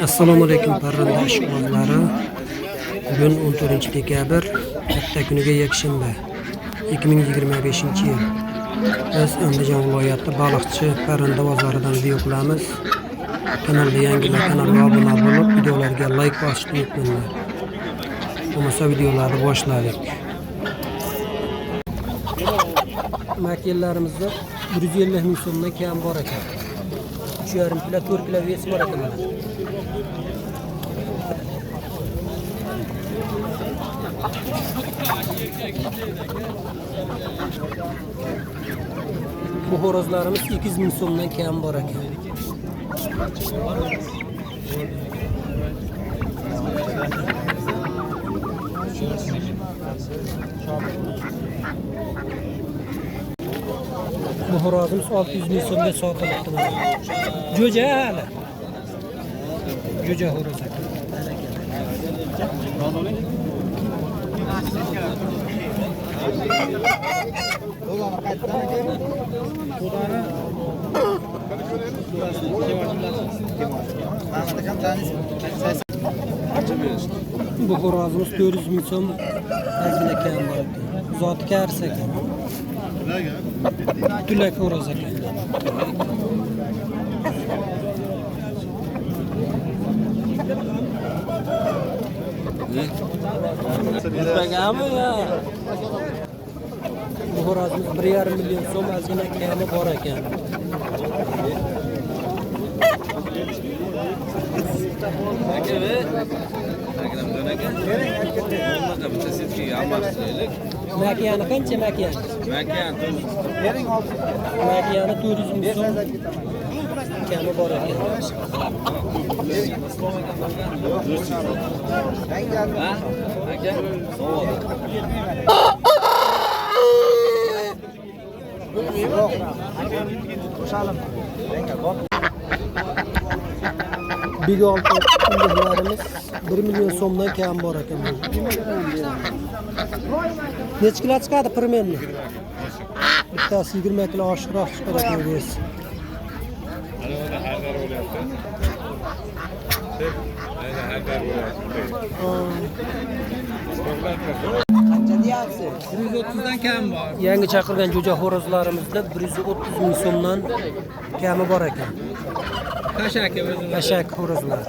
Assalomu alaykum parrandash o'g'illari. Bugun 14 dekabr, katta kuniga yakshanba 2025-yil. Biz Andijon viloyati Baliqchi parranda bozoridan video qilamiz. Kanalga yangilar kanalga obuna bo'lib, videolarga like bosishni unutmanglar. Bo'lmasa videolarni boshladik. Makellarimizda 150 ming so'mdan kam bor ekan. 3,5 kilo 4 kilo vesi bor ekan. Bu horozlarimiz 200 ming so'mdan kam bor ekan. Bu horozimiz 600 ming so'mga sotilmoqda. Jo'ja hali. Jo'ja horoz ekan. Bu horozimiz 400 ming so'm azgina kam bor ekan. Zoti karsa ekan. Tulak horoz ekan. Bu horozimiz 1,5 million so'm azgina kami bor ekan. Makiyani qancha makiyan? Makiyani 400 ming so'm kami bor ekan. Big olti indiklarimiz 1 million so'mdan kam bor ekan. Necha kilo chiqadi pirmenni? Bittasi 20 kilo oshiqroq chiqadi ekan bu. Qancha deyapsiz? 130 dan kam bor. Yangi chaqirgan jo'ja horozlarimizda 130 ming so'mdan kami bor ekan. Tashaki o'zi. Tashak horozlar.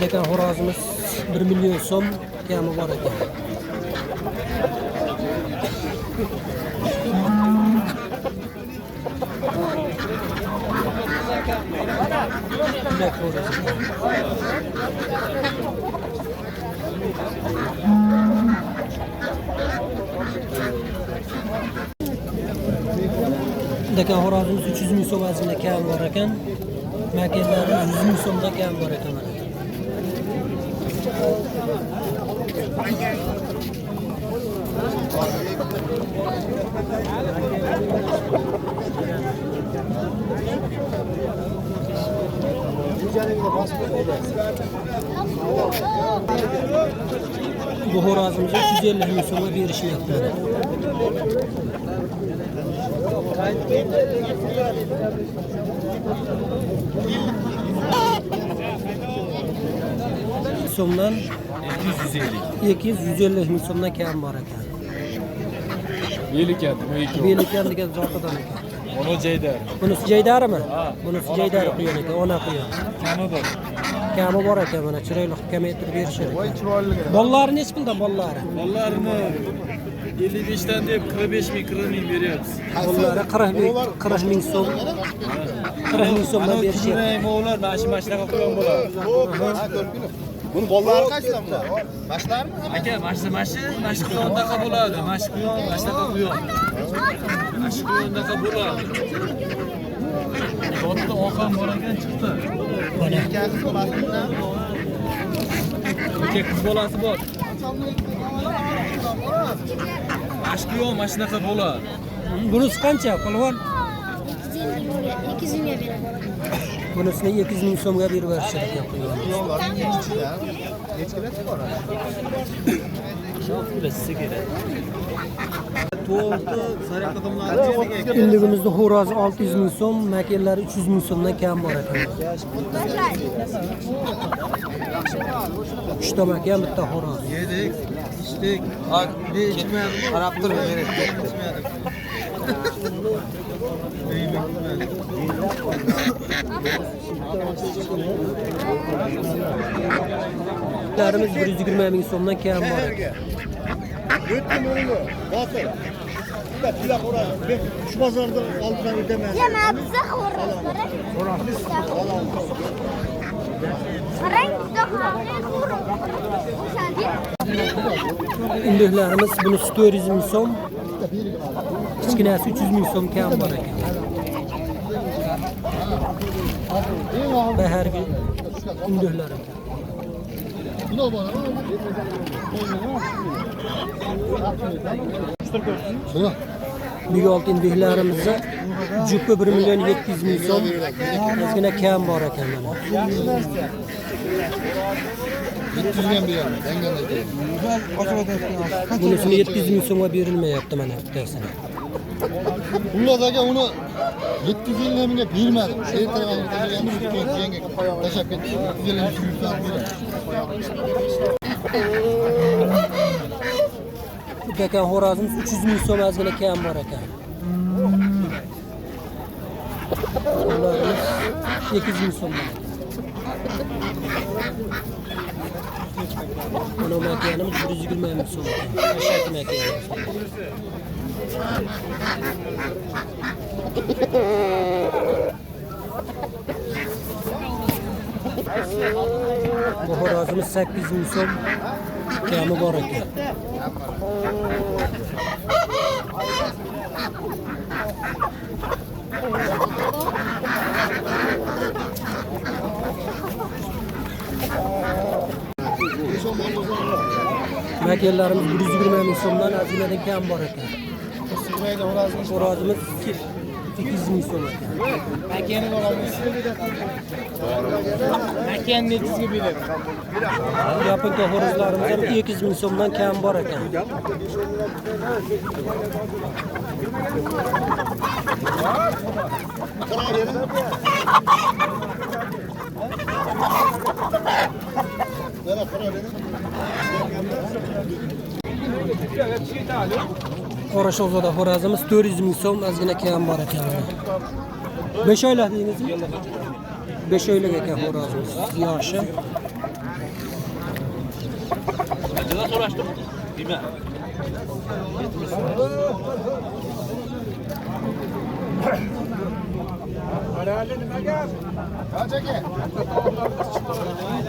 Lekin horozimiz 1 million so'm kami bor ekan. Lekin horozimiz 300 ming so'm azgina kam bor ekan. Makellarim 100 ming so'mdan kam bor ekan. Bu horozimizni 350 ming so'mga berishyapti. So'mdan 250 ming so'mdan kam bor ekan. Belikan, Belikan degan zotidan ekan. Ono Jaydar. Bunisi Jaydarmi? Bunisi Jaydar quyon ekan, ona quyon. Kamidir. Kami bor ekan, mana chiroyli kamaytirib berishadi. Voy chiroyli. Bollari necha puldan bollari? Bollarni 55 dan deb 45 ming, 40 ming beryapmiz. Bollari 40 ming so'm. 40 ming so'mdan berishyapti. Mo'g'lar mashinaga qo'ygan bo'ladi. Buni bollari qanchadan bular? Mashlarmi? Aka, mashqiyondaqa bo'ladi. Mashnaqa quyon. Mashqiyondaqa bo'ladi. Zotda oqam bor ekan chiqdi. Erkakning mashqdan. Erkak qiz bolasi bor. Mashqiyon mashnaqa bo'ladi. Bunisi qancha polvon? 200 mingga beraman. Bunisini 200 ming so'mga berib berishar ekan. Necha kilo chiqadi? Ünlüğümüzde horoz 600 bin so'm, makellar 300 bin so'mdan kam bor ekan. 3 ta makel, bitta horoz. Yedik, içtik. Bir içmedim. Arap durun. Larimiz 120 bin so'mdan kam bor ekan. Şu pazarda aldıran ödemez. Ya ma bize xorraz. Qarang, juda xorraz. O'shandi. Ünlüklerimiz bunu 400 bin so'm, kichkinasi 300 bin so'm kam bor ekan. Bahargi ünlükler ekan. Bu olti indiklarimizni jupi 1 milyon 700 bin so'm, ozgina kam bor ekan mana. 700'den bir yer. Bunisini 700 bin so'mga berilmayapti mana bittasini. Bunlardaga uni 750 mingga bermadim. Seyir tarafimizda yangi yenge tashab ketdi. 750 ming Bu ekan xo'rozimiz 300 bin so'm ozgina kam bor ekan. Ularimiz 800 bin so'm. Mana makanimiz 120 bin so'm. Ashaki makanimiz. Bu xo'rozimiz 800 bin so'm kami bor ekan. Makellarimiz 120 bin so'mdan ozginadan kam bor ekan. Xo'rozimiz 800 bin so'm ekan. Makeni olamiz. Makeni netizga beradi. Yapınki xo'rozlarimiz ham 200 bin so'mdan kam bor ekan. Qorashog'da xo'rozimiz 400 bin so'm, ozgina kam bor ekan. 5 oylik deysizmi? 5 oylik ekan xo'rozimiz. Yoshi.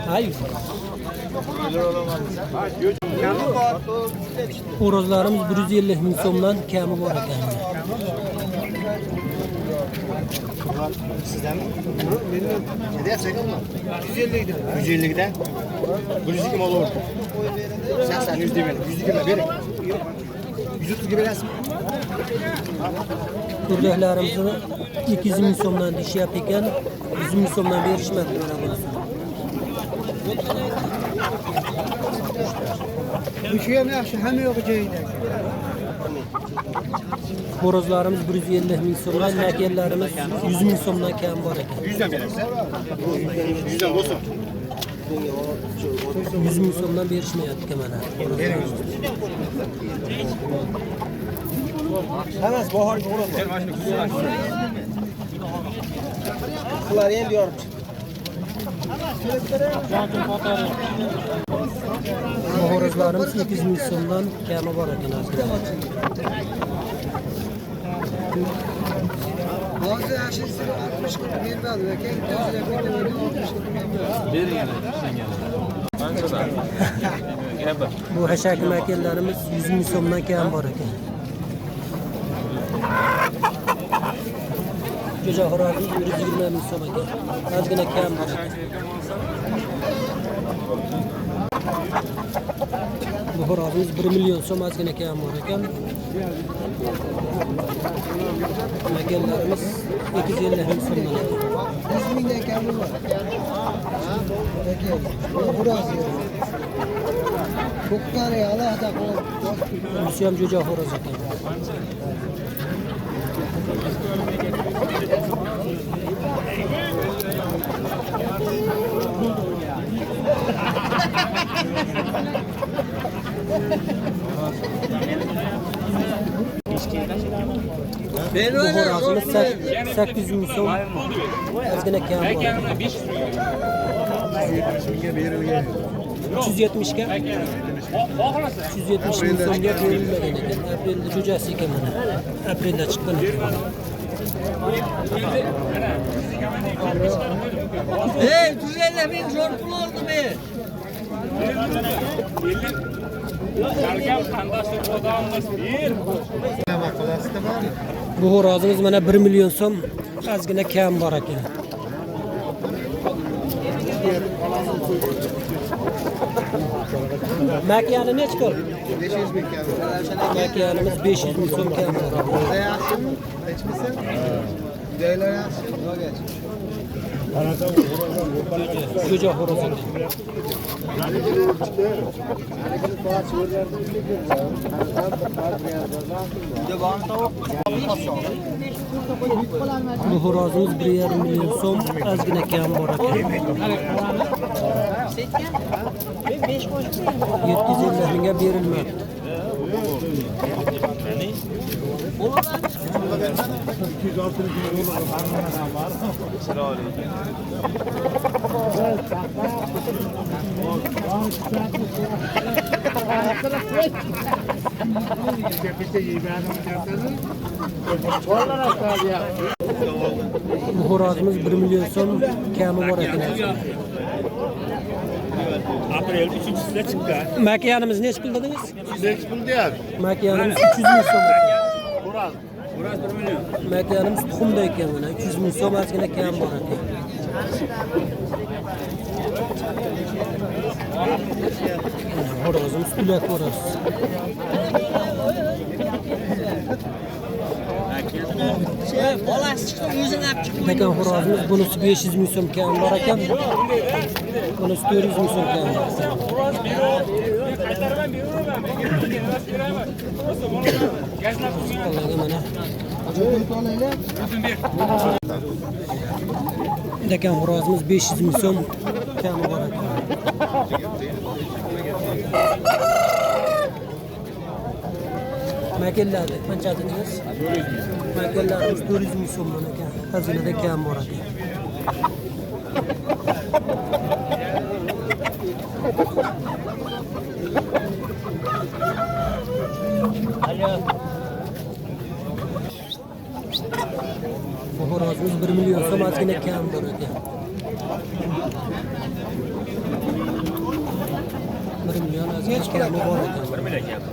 Hayır. Horozlarimiz 150 bin so'mdan kami bor ekan. Sizden mi? Ne de yapacak mı? 150'den. 102 mal olur. Sen 100 değil benim. 102 mi? Verin. 130 gibi versin. Ördeklerimizni 200 bin so'mdan dishyap ekan, 100 bin so'mdan berishmadi mana bunisi. Bu şey ham yaxshi, hamma yo'q joyida. Horozlarimiz 150 bin so'mdan, makellarimiz 100 bin so'mdan kam bor ekan. 100'den verirse. 100'den olsun. 100 bin so'mdan berishmayapti mana. Hammasi bahor bo'ladi. Ular endi yorib Bu horozlarimiz 200 bin so'mdan kami bor ekan hozir. Hozir yaxshisi 60 qilib bermadi, lekin o'ziga qo'yib 60 qilib bermadi. Bergan ekan. Bu hashaki makellarimiz 100 bin so'mdan kam bor ekan. Jo'ja horozimiz 120 bin so'm ekan. Ozgina kam bor ekan. Bu horozimiz 1 milyon so'm, ozgina kam bor ekan. Makellarimiz 250 bin so'mdan ekan. 100 mingdan kam bo'ladi. Lekin bu xo'roz Çok tane Allah da koy. Bunisi ham jo'ja xo'roz ekan. Bu xo'rozimiz 800 ming so'm. Ozgina kam bor. 370 ga 370 ming so'mga berilmagan ekan. Aprelda jo'jasi ekan mana. Aprelda chiqqan ekan. Hey, 150 bin zor pul oldu be. Bu xo'rozimiz mana 1 million so'm. Ozgina kam bor ekan. Makiyani necha qil? 500 bin kâr. Makiyanimiz 500 ming so'm kam bor. Bize yaxshimi? Hechmisi? Joylar yaxshi. Jo'ja xo'roz ekan. Bu xo'rozimiz 1,5 million so'm, ozgina kam bor ekan. 750 mingga berilmadi. Bu xo'rozimiz 1 million so'm kami bor ekan. Aprel 3-sida chiqqan. Makiyanimiz necha pul dedingiz? 300 pul deyapti. Makiyanimiz 300 ming so'm. Xo'roz 1 million. Makiyanimiz tuxumda ekan mana 300 ming so'm ozgina kam bor ekan. Xo'rozimiz ulak xo'roz. Bolasi chiqdi o'zing olib chiq. Dekan xo'rozimiz bunisi 500 ming so'm kam bor ekan. Bunisi 400 ming so'm kam bor. Mana dekan xo'rozimiz 500 ming so'm kam bor ekan. Makellarni qancha dedingiz? Makellarimiz 400 ming so'm ekan. Xazinada kam bor ekan. Bu xo'rozimiz 1 million so'm ozgina kam bor ekan. 1 million ozgina kami bor ekan. 1 million kam.